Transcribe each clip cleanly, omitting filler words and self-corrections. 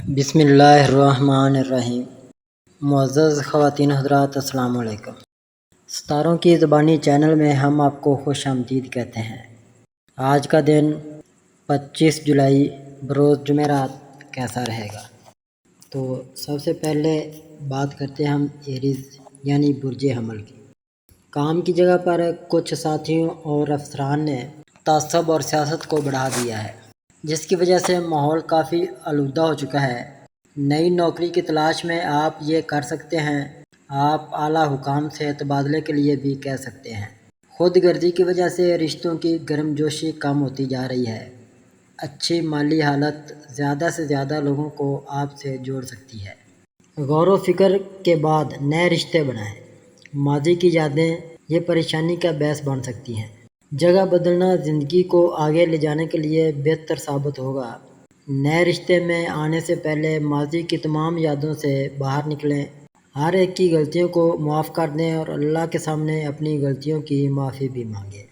بسم اللہ الرحمن الرحیم۔ معزز خواتین حضرات، السلام علیکم۔ ستاروں کی زبانی چینل میں ہم آپ کو خوش آمدید کہتے ہیں۔ آج کا دن 25 جولائی بروز جمعرات کیسا رہے گا؟ تو سب سے پہلے بات کرتے ہیں ہم ایریز یعنی برج حمل کی۔ کام کی جگہ پر کچھ ساتھیوں اور افسران نے تعصب اور سیاست کو بڑھا دیا ہے، جس کی وجہ سے ماحول کافی آلودہ ہو چکا ہے۔ نئی نوکری کی تلاش میں آپ یہ کر سکتے ہیں، آپ اعلیٰ حکام سے تبادلے کے لیے بھی کہہ سکتے ہیں۔ خود غرضی کی وجہ سے رشتوں کی گرم جوشی کم ہوتی جا رہی ہے۔ اچھی مالی حالت زیادہ سے زیادہ لوگوں کو آپ سے جوڑ سکتی ہے۔ غور و فکر کے بعد نئے رشتے بنائیں۔ ماضی کی یادیں یہ پریشانی کا باعث بن سکتی ہیں۔ جگہ بدلنا زندگی کو آگے لے جانے کے لیے بہتر ثابت ہوگا۔ نئے رشتے میں آنے سے پہلے ماضی کی تمام یادوں سے باہر نکلیں۔ ہر ایک کی غلطیوں کو معاف کر دیں اور اللہ کے سامنے اپنی غلطیوں کی معافی بھی مانگیں۔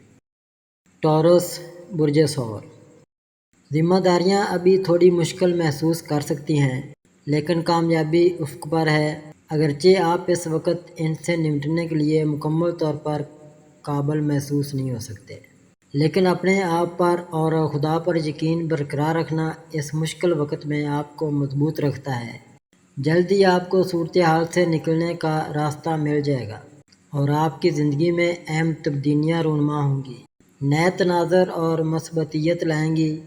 ٹورس برج ثور۔ ذمہ داریاں ابھی تھوڑی مشکل محسوس کر سکتی ہیں، لیکن کامیابی افق پر ہے۔ اگرچہ آپ اس وقت ان سے نمٹنے کے لیے مکمل طور پر قابل محسوس نہیں ہو سکتے، لیکن اپنے آپ پر اور خدا پر یقین برقرار رکھنا اس مشکل وقت میں آپ کو مضبوط رکھتا ہے۔ جلد ہی آپ کو صورتحال سے نکلنے کا راستہ مل جائے گا اور آپ کی زندگی میں اہم تبدیلیاں رونما ہوں گی، نئے تناظر اور مثبتیت لائیں گی۔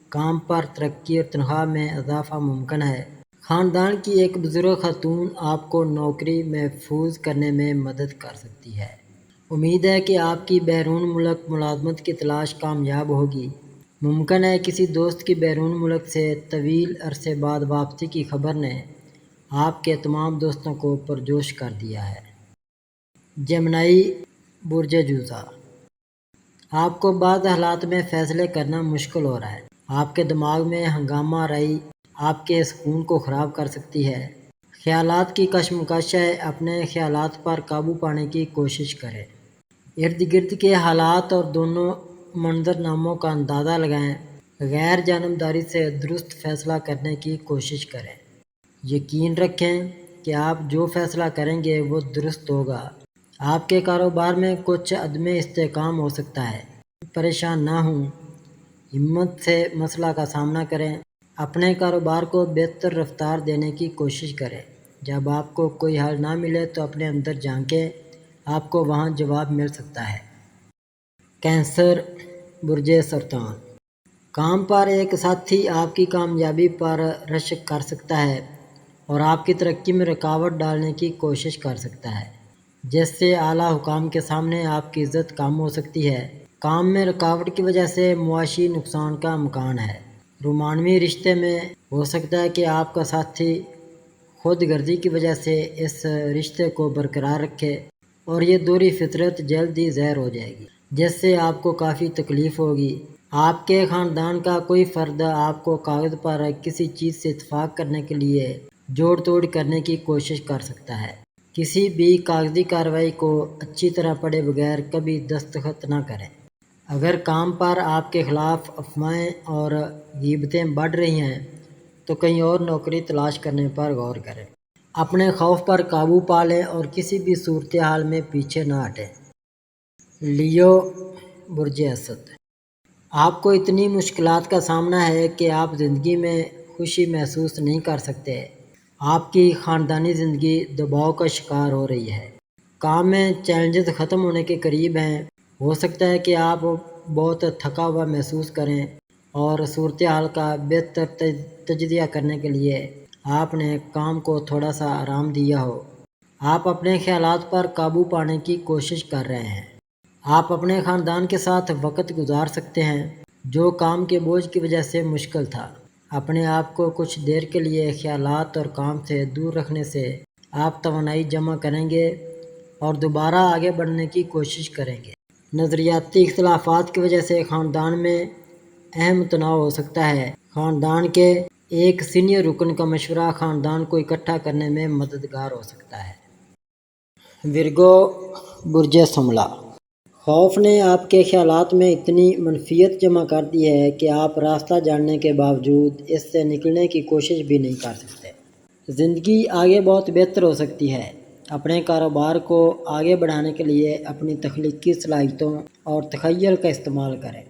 کام پر ترقی اور تنخواہ میں اضافہ ممکن ہے۔ خاندان کی ایک بزرگ خاتون آپ کو نوکری محفوظ کرنے میں مدد کر سکتی ہے۔ امید ہے کہ آپ کی بیرون ملک ملازمت کی تلاش کامیاب ہوگی۔ ممکن ہے کسی دوست کی بیرون ملک سے طویل عرصے بعد واپسی کی خبر نے آپ کے تمام دوستوں کو پرجوش کر دیا ہے۔ جیمنائی برج جوزا۔ آپ کو بعض حالات میں فیصلے کرنا مشکل ہو رہا ہے۔ آپ کے دماغ میں ہنگامہ آرائی آپ کے سکون کو خراب کر سکتی ہے۔ خیالات کی کشمکش ہے، اپنے خیالات پر قابو پانے کی کوشش کریں۔ ارد گرد کے حالات اور دونوں منظرناموں کا اندازہ لگائیں۔ غیر جانبداری سے درست فیصلہ کرنے کی کوشش کریں۔ یقین رکھیں کہ آپ جو فیصلہ کریں گے وہ درست ہوگا۔ آپ کے کاروبار میں کچھ عدم استحکام ہو سکتا ہے۔ پریشان نہ ہوں، ہمت سے مسئلہ کا سامنا کریں۔ اپنے کاروبار کو بہتر رفتار دینے کی کوشش کریں۔ جب آپ کو کوئی حل نہ ملے تو اپنے اندر جھانکیں، آپ کو وہاں جواب مل سکتا ہے۔ کینسر برج سرطان۔ کام پر ایک ساتھی آپ کی کامیابی پر رشک کر سکتا ہے اور آپ کی ترقی میں رکاوٹ ڈالنے کی کوشش کر سکتا ہے، جس سے اعلیٰ حکام کے سامنے آپ کی عزت کم ہو سکتی ہے۔ کام میں رکاوٹ کی وجہ سے معاشی نقصان کا امکان ہے۔ رومانوی رشتے میں ہو سکتا ہے کہ آپ کا ساتھی خود غرضی کی وجہ سے اس رشتے کو برقرار رکھے اور یہ دوہری فطرت جلد ہی ظاہر ہو جائے گی، جس سے آپ کو کافی تکلیف ہوگی۔ آپ کے خاندان کا کوئی فرد آپ کو کاغذ پر کسی چیز سے اتفاق کرنے کے لیے جوڑ توڑ کرنے کی کوشش کر سکتا ہے۔ کسی بھی کاغذی کارروائی کو اچھی طرح پڑھے بغیر کبھی دستخط نہ کریں۔ اگر کام پر آپ کے خلاف افواہیں اور غیبتیں بڑھ رہی ہیں تو کہیں اور نوکری تلاش کرنے پر غور کریں۔ اپنے خوف پر قابو پا لیں اور کسی بھی صورتحال میں پیچھے نہ ہٹیں۔ لیو برج اسد۔ آپ کو اتنی مشکلات کا سامنا ہے کہ آپ زندگی میں خوشی محسوس نہیں کر سکتے۔ آپ کی خاندانی زندگی دباؤ کا شکار ہو رہی ہے۔ کام میں چیلنجز ختم ہونے کے قریب ہیں۔ ہو سکتا ہے کہ آپ بہت تھکا ہوا محسوس کریں اور صورتحال کا بہتر تجزیہ کرنے کے لیے آپ نے کام کو تھوڑا سا آرام دیا ہو۔ آپ اپنے خیالات پر قابو پانے کی کوشش کر رہے ہیں۔ آپ اپنے خاندان کے ساتھ وقت گزار سکتے ہیں، جو کام کے بوجھ کی وجہ سے مشکل تھا۔ اپنے آپ کو کچھ دیر کے لیے خیالات اور کام سے دور رکھنے سے آپ توانائی جمع کریں گے اور دوبارہ آگے بڑھنے کی کوشش کریں گے۔ نظریاتی اختلافات کی وجہ سے خاندان میں اہم تناؤ ہو سکتا ہے۔ خاندان کے ایک سینئر رکن کا مشورہ خاندان کو اکٹھا کرنے میں مددگار ہو سکتا ہے۔ ورگو برج شملہ۔ خوف نے آپ کے خیالات میں اتنی منفیت جمع کر دی ہے کہ آپ راستہ جاننے کے باوجود اس سے نکلنے کی کوشش بھی نہیں کر سکتے۔ زندگی آگے بہت بہتر ہو سکتی ہے۔ اپنے کاروبار کو آگے بڑھانے کے لیے اپنی تخلیقی صلاحیتوں اور تخیل کا استعمال کریں۔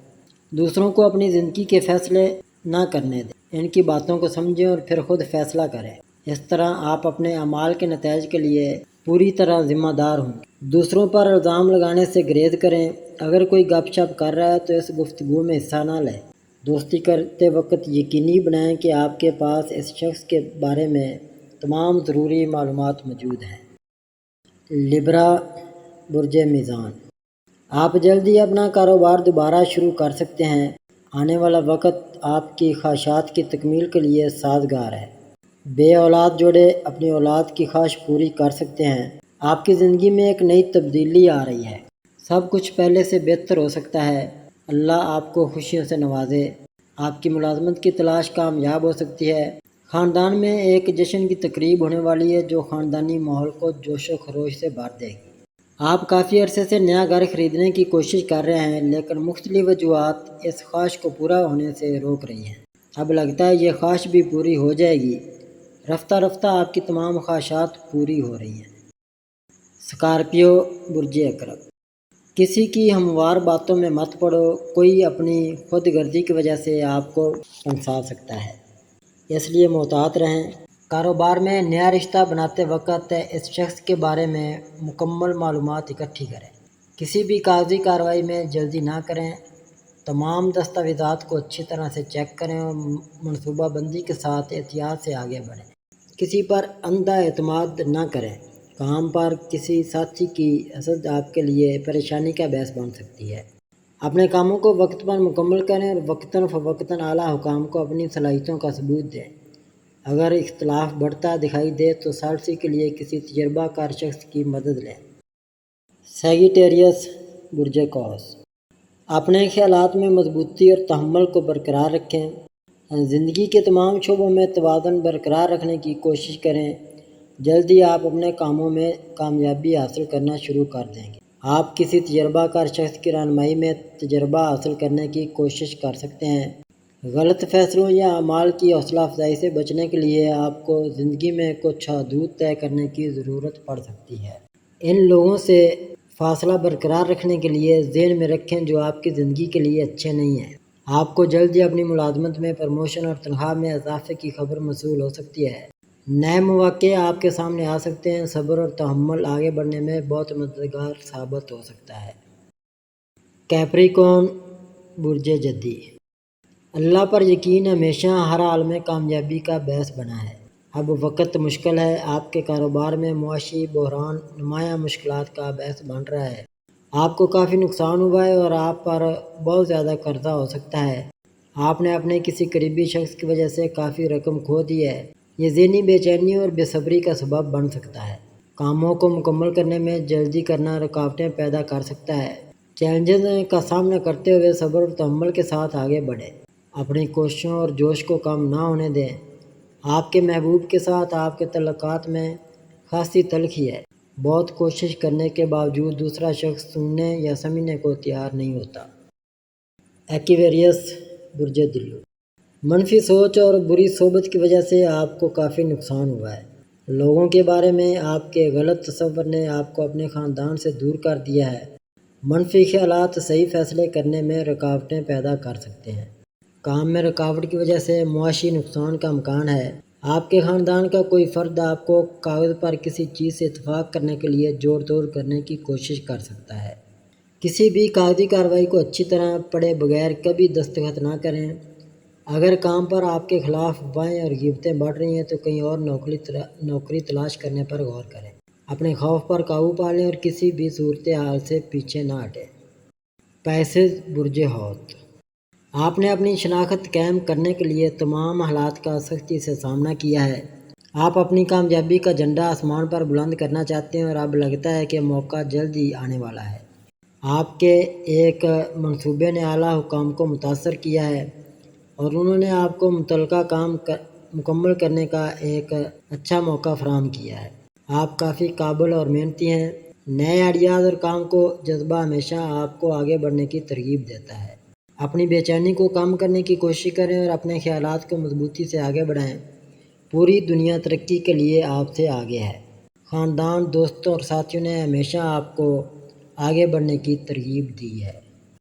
دوسروں کو اپنی زندگی کے فیصلے نہ کرنے دیں، ان کی باتوں کو سمجھیں اور پھر خود فیصلہ کریں۔ اس طرح آپ اپنے اعمال کے نتائج کے لیے پوری طرح ذمہ دار ہوں۔ دوسروں پر الزام لگانے سے گریز کریں۔ اگر کوئی گپ شپ کر رہا ہے تو اس گفتگو میں حصہ نہ لیں۔ دوستی کرتے وقت یقینی بنائیں کہ آپ کے پاس اس شخص کے بارے میں تمام ضروری معلومات موجود ہیں۔ لبرا، برج میزان، آپ جلد ہی اپنا کاروبار دوبارہ شروع کر سکتے ہیں۔ آنے والا وقت آپ کی خواہشات کی تکمیل کے لیے سازگار ہے۔ بے اولاد جوڑے اپنی اولاد کی خواہش پوری کر سکتے ہیں۔ آپ کی زندگی میں ایک نئی تبدیلی آ رہی ہے۔ سب کچھ پہلے سے بہتر ہو سکتا ہے۔ اللہ آپ کو خوشیوں سے نوازے۔ آپ کی ملازمت کی تلاش کامیاب ہو سکتی ہے۔ خاندان میں ایک جشن کی تقریب ہونے والی ہے جو خاندانی ماحول کو جوش و خروش سے بھر دے گی۔ آپ کافی عرصے سے نیا گھر خریدنے کی کوشش کر رہے ہیں لیکن مختلف وجوہات اس خواہش کو پورا ہونے سے روک رہی ہیں۔ اب لگتا ہے یہ خواہش بھی پوری ہو جائے گی۔ رفتہ رفتہ آپ کی تمام خواہشات پوری ہو رہی ہیں۔ اسکارپیو، برج عقرب، کسی کی ہموار باتوں میں مت پڑو۔ کوئی اپنی خود غرضی کی وجہ سے آپ کو پھنسا سکتا ہے، اس لیے محتاط رہیں۔ کاروبار میں نیا رشتہ بناتے وقت اس شخص کے بارے میں مکمل معلومات اکٹھی کریں۔ کسی بھی کاغذی کارروائی میں جلدی نہ کریں۔ تمام دستاویزات کو اچھی طرح سے چیک کریں اور منصوبہ بندی کے ساتھ احتیاط سے آگے بڑھیں۔ کسی پر اندھا اعتماد نہ کریں۔ کام پر کسی ساتھی کی حسد آپ کے لیے پریشانی کا باعث بن سکتی ہے۔ اپنے کاموں کو وقت پر مکمل کریں اور وقتاً فوقتاً اعلیٰ حکام کو اپنی صلاحیتوں کا ثبوت دیں۔ اگر اختلاف بڑھتا دکھائی دے تو ثالثی کے لیے کسی تجربہ کار شخص کی مدد لیں۔ سیگیٹیریس، برج قوس، اپنے خیالات میں مضبوطی اور تحمل کو برقرار رکھیں۔ زندگی کے تمام شعبوں میں توازن برقرار رکھنے کی کوشش کریں۔ جلد ہی آپ اپنے کاموں میں کامیابی حاصل کرنا شروع کر دیں گے۔ آپ کسی تجربہ کار شخص کی رہنمائی میں تجربہ حاصل کرنے کی کوشش کر سکتے ہیں۔ غلط فیصلوں یا اعمال کی حوصلہ افزائی سے بچنے کے لیے آپ کو زندگی میں کچھ حدود طے کرنے کی ضرورت پڑ سکتی ہے۔ ان لوگوں سے فاصلہ برقرار رکھنے کے لیے ذہن میں رکھیں جو آپ کی زندگی کے لیے اچھے نہیں ہیں۔ آپ کو جلد ہی اپنی ملازمت میں پروموشن اور تنخواہ میں اضافے کی خبر موصول ہو سکتی ہے۔ نئے مواقع آپ کے سامنے آ سکتے ہیں۔ صبر اور تحمل آگے بڑھنے میں بہت مددگار ثابت ہو سکتا ہے۔ کیپریکون، برج جدی، اللہ پر یقین ہمیشہ ہر حال میں کامیابی کا باعث بنا ہے۔ اب وقت مشکل ہے۔ آپ کے کاروبار میں معاشی بحران نمایاں مشکلات کا باعث بن رہا ہے۔ آپ کو کافی نقصان ہوا ہے اور آپ پر بہت زیادہ قرضہ ہو سکتا ہے۔ آپ نے اپنے کسی قریبی شخص کی وجہ سے کافی رقم کھو دی ہے۔ یہ ذہنی بے چینی اور بے صبری کا سبب بن سکتا ہے۔ کاموں کو مکمل کرنے میں جلدی کرنا رکاوٹیں پیدا کر سکتا ہے۔ چیلنجز کا سامنا کرتے ہوئے صبر اور تحمل کے ساتھ آگے بڑھیں۔ اپنی کوششوں اور جوش کو کم نہ ہونے دیں۔ آپ کے محبوب کے ساتھ آپ کے تعلقات میں خاصی تلخی ہے۔ بہت کوشش کرنے کے باوجود دوسرا شخص سننے یا سمجھنے کو تیار نہیں ہوتا۔ ایکویریس، برج دلو، منفی سوچ اور بری صحبت کی وجہ سے آپ کو کافی نقصان ہوا ہے۔ لوگوں کے بارے میں آپ کے غلط تصور نے آپ کو اپنے خاندان سے دور کر دیا ہے۔ منفی خیالات صحیح فیصلے کرنے میں رکاوٹیں پیدا کر سکتے ہیں۔ کام میں رکاوٹ کی وجہ سے معاشی نقصان کا امکان ہے۔ آپ کے خاندان کا کوئی فرد آپ کو کاغذ پر کسی چیز سے اتفاق کرنے کے لیے جوڑ توڑ کرنے کی کوشش کر سکتا ہے۔ کسی بھی کاغذی کارروائی کو اچھی طرح پڑھے بغیر کبھی دستخط نہ کریں۔ اگر کام پر آپ کے خلاف افواہیں اور غیبتیں بڑھ رہی ہیں تو کہیں اور نوکری تلاش کرنے پر غور کریں۔ اپنے خوف پر قابو پا لیں اور کسی بھی صورتحال سے پیچھے نہ ہٹیں۔ پیسز، برج حوت، آپ نے اپنی شناخت قائم کرنے کے لیے تمام حالات کا سختی سے سامنا کیا ہے۔ آپ اپنی کامیابی کا جھنڈا آسمان پر بلند کرنا چاہتے ہیں اور اب لگتا ہے کہ موقع جلد ہی آنے والا ہے۔ آپ کے ایک منصوبے نے اعلیٰ حکام کو متاثر کیا ہے اور انہوں نے آپ کو متعلقہ کام مکمل کرنے کا ایک اچھا موقع فراہم کیا ہے۔ آپ کافی قابل اور محنتی ہیں۔ نئے آئیڈیاز اور کام کو جذبہ ہمیشہ آپ کو آگے بڑھنے کی ترغیب دیتا ہے۔ اپنی بے چینی کو کم کرنے کی کوشش کریں اور اپنے خیالات کو مضبوطی سے آگے بڑھائیں۔ پوری دنیا ترقی کے لیے آپ سے آگے ہے۔ خاندان، دوستوں اور ساتھیوں نے ہمیشہ آپ کو آگے بڑھنے کی ترغیب دی ہے۔